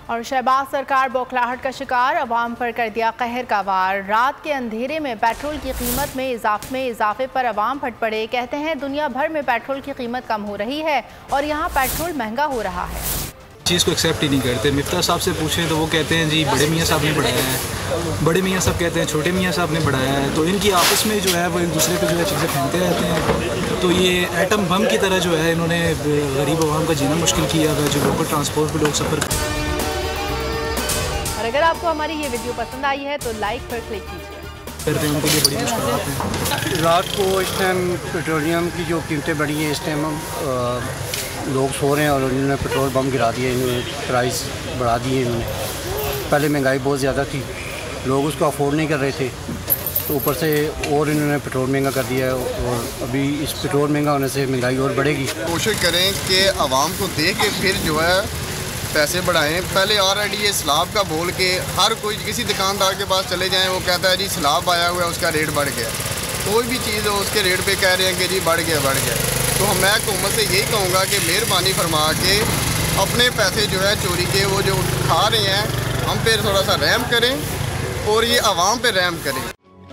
और शहबाज सरकार बौखलाहट का शिकार, अवाम पर कर दिया कहर का वार। रात के अंधेरे में पेट्रोल की कीमत में इजाफे पर अवाम फट पड़े। कहते हैं दुनिया भर में पेट्रोल की कीमत कम हो रही है और यहाँ पेट्रोल महंगा हो रहा है। चीज़ को एक्सेप्ट ही नहीं करते। मिफ्ता साहब से पूछें तो वो कहते हैं जी बड़े मियाँ साहब ने बढ़ाया है, बड़े मियाँ साहब कहते हैं छोटे मियाँ साहब ने बढ़ाया है। तो इनकी आपस में जो है वो एक दूसरे पे जो है चीज़ें फेंकते रहते हैं। तो ये एटम बम की तरह जो है इन्होंने गरीब आवाम का जीना मुश्किल किया हुआ है, जो लोकल ट्रांसपोर्ट पर लोग सफ़र। और अगर आपको हमारी ये वीडियो पसंद आई है तो लाइक पर क्लिक कीजिए। करते हैं उनके लिए बड़ी मुश्किल है। रात को इस टाइम पेट्रोलियम की जो कीमतें बढ़ी हैं, इस टाइम लोग सो रहे हैं और उन्होंने पेट्रोल बम गिरा दिए, इन्होंने प्राइस बढ़ा दिए। इन्होंने पहले महंगाई बहुत ज़्यादा थी, लोग उसको अफोर्ड नहीं कर रहे थे, तो ऊपर से और इन्होंने पेट्रोल महंगा कर दिया है और अभी इस पेट्रोल महंगा होने से महंगाई और बढ़ेगी। कोशिश करें कि आवाम को दे के फिर जो है पैसे बढ़ाएं। पहले ऑलरेडी ये सैलाब का बोल के हर कोई किसी दुकानदार के पास चले जाएं, वो कहता है जी सैलाब आया हुआ है, उसका रेट बढ़ गया। कोई भी चीज़ हो उसके रेट पे कह रहे हैं कि जी बढ़ गया। तो मैं हुकूमत से यही कहूँगा कि मेहरबानी फरमा के अपने पैसे जो है चोरी के वो जो खा रहे हैं हम पे थोड़ा सा रहम करें और ये आवाम पे रहम करें।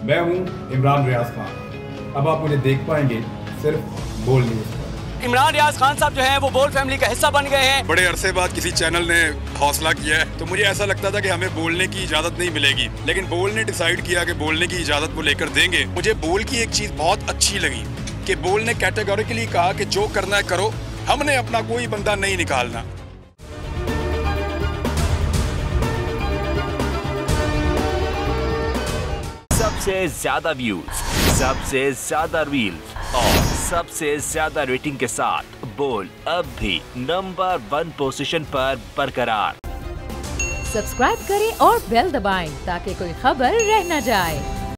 मैं हूँ इमरान रियाज खान, अब आप मुझे देख पाएंगे सिर्फ बोल न्यूज़ पर। इमरान रियाज खान साहब जो हैं वो बोल फैमिली का हिस्सा बन गए हैं। बड़े अरसे बाद किसी चैनल ने हौसला किया है, तो मुझे ऐसा लगता था कि हमें बोलने की इजाजत नहीं मिलेगी, लेकिन बोल ने डिसाइड किया कि बोलने की इजाजत वो लेकर देंगे। मुझे बोल की एक चीज बहुत अच्छी लगी कि बोल ने कैटेगोरिकली कहा कि जो करना है करो, हमने अपना कोई बंदा नहीं निकालना। सबसे ज्यादा व्यूज, सबसे ज्यादा रील्स और सबसे ज्यादा रेटिंग के साथ बोल अब भी नंबर 1 पोजीशन पर बरकरार। सब्सक्राइब करें और बेल दबाएं ताकि कोई खबर रह न जाए।